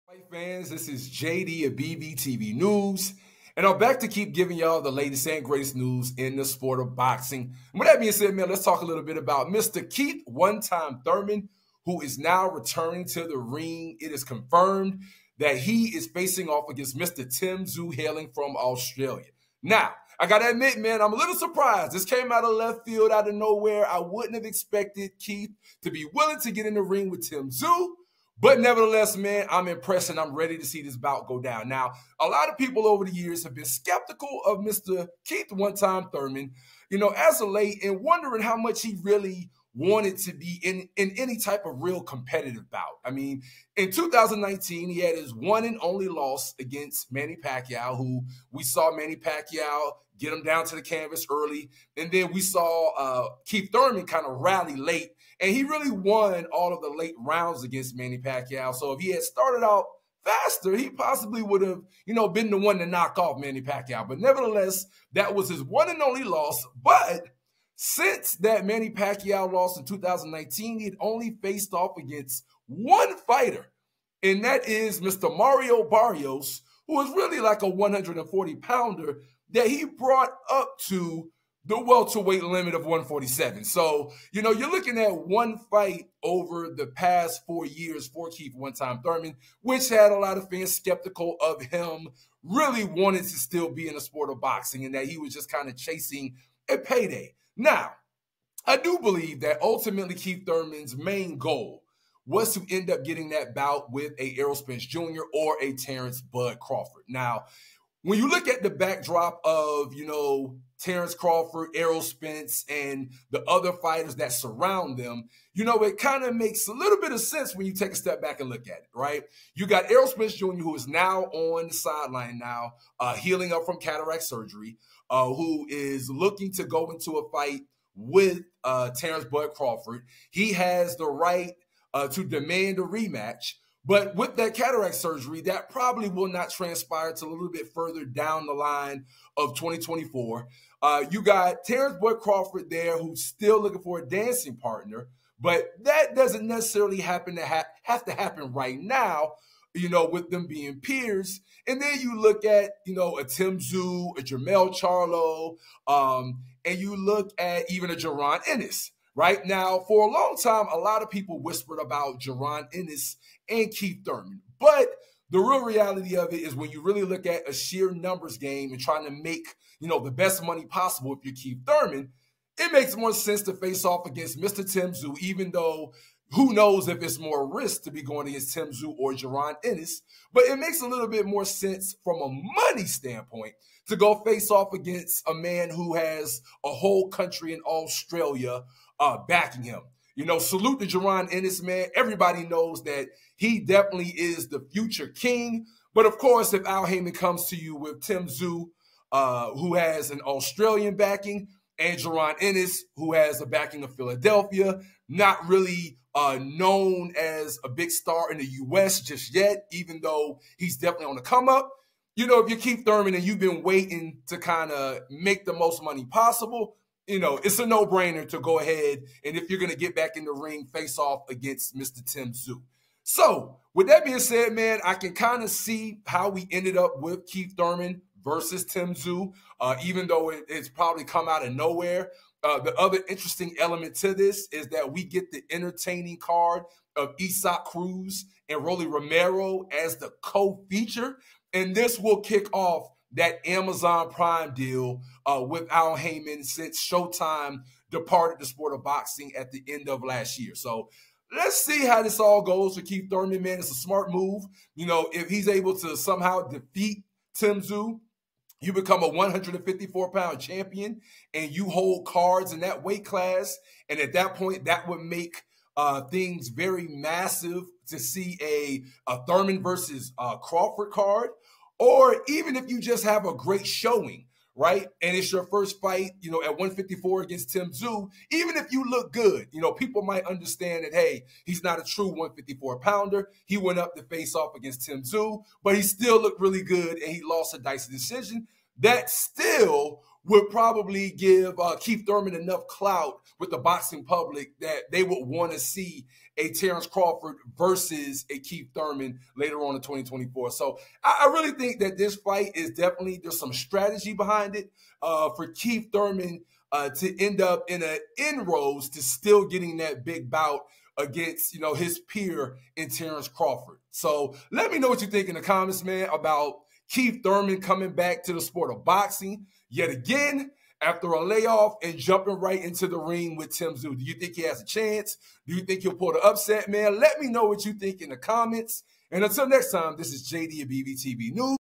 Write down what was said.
Fight fans, this is JD of Bvtvnews, and I'm back to keep giving y'all the latest and greatest news in the sport of boxing. And with that being said, man, let's talk a little bit about Mr. Keith one-time Thurman, who is now returning to the ring. It is confirmed that he is facing off against Mr. Tim Tsyzu, hailing from Australia. Now, I gotta admit, man, I'm a little surprised. This came out of left field, out of nowhere. I wouldn't have expected Keith to be willing to get in the ring with Tim Tsyzu. But nevertheless, man, I'm impressed and I'm ready to see this bout go down. Now, a lot of people over the years have been skeptical of Mr. Keith one-time Thurman, as of late, and wondering how much he really wanted to be in any type of real competitive bout. I mean, in 2019, he had his one and only loss against Manny Pacquiao, who we saw Manny Pacquiao get him down to the canvas early. And then we saw Keith Thurman kind of rally late. And he really won all of the late rounds against Manny Pacquiao. So if he had started out faster, he possibly would have, been the one to knock off Manny Pacquiao. But nevertheless, that was his one and only loss. But since that Manny Pacquiao loss in 2019, he had only faced off against one fighter, and that is Mr. Mario Barrios, who was really like a 140-pounder that he brought up to the welterweight limit of 147. So, you're looking at one fight over the past 4 years for Keith one-time Thurman, which had a lot of fans skeptical of him really wanting to still be in the sport of boxing and that he was just kind of chasing a payday. Now, I do believe that ultimately Keith Thurman's main goal was to end up getting that bout with a Errol Spence Jr. or a Terrence Bud Crawford. Now, when you look at the backdrop of, Terrence Crawford, Errol Spence, and the other fighters that surround them, it kind of makes a little bit of sense when you take a step back and look at it, right? You got Errol Spence Jr., who is now on the sideline now, healing up from cataract surgery, who is looking to go into a fight with Terrence Bud Crawford. He has the right to demand a rematch. But with that cataract surgery, that probably will not transpire till a little bit further down the line of 2024. You got Terrence Bud Crawford there, who's still looking for a dancing partner, but that doesn't necessarily happen to have to happen right now, with them being peers. And then you look at, a Tim Tsyzu, a Jermell Charlo, and you look at even a Jaron Ennis. Right now, for a long time, a lot of people whispered about Jaron Ennis and Keith Thurman. But the real reality of it is when you really look at a sheer numbers game and trying to make, the best money possible if you're Keith Thurman, it makes more sense to face off against Mr. Tim Tsyzu, even though who knows if it's more risk to be going against Tim Tsyzu or Jaron Ennis. But it makes a little bit more sense from a money standpoint to go face off against a man who has a whole country in Australia backing him. Salute to Jaron Ennis, man. Everybody knows that he definitely is the future king. But of course, if Al Heyman comes to you with Tim Tszyu, who has an Australian backing, and Jaron Ennis, who has a backing of Philadelphia, not really known as a big star in the U.S. just yet, even though he's definitely on the come up. If you Keith Thurman and you've been waiting to kind of make the most money possible, it's a no-brainer to go ahead and if you're going to get back in the ring, face off against Mr. Tim Tszyu. So, with that being said, man, I can kind of see how we ended up with Keith Thurman versus Tim Tszyu, even though it's probably come out of nowhere. The other interesting element to this is that we get the entertaining card of Isaac Cruz and Rolly Romero as the co-feature, and this will kick off that Amazon Prime deal with Al Heyman since Showtime departed the sport of boxing at the end of last year. So let's see how this all goes for Keith Thurman, man. It's a smart move. If he's able to somehow defeat Tim Tszyu, you become a 154-pound champion and you hold cards in that weight class. And at that point, that would make things very massive to see a Thurman versus Crawford card. Or even if you just have a great showing, right? And it's your first fight, at 154 against Tim Tszyu, even if you look good, people might understand that, hey, he's not a true 154-pounder. He went up to face off against Tim Tszyu, but he still looked really good and he lost a dicey decision. That still would probably give Keith Thurman enough clout with the boxing public that they would want to see a Terrence Crawford versus a Keith Thurman later on in 2024. So I really think that this fight is definitely, there's some strategy behind it for Keith Thurman to end up in an inroads to still getting that big bout against, you know, his peer in Terrence Crawford. So let me know what you think in the comments, man, about Keith Thurman coming back to the sport of boxing yet again after a layoff and jumping right into the ring with Tim Tsyzu. Do you think he has a chance? Do you think he'll pull the upset, man? Let me know what you think in the comments. And until next time, this is JD at BVTV News.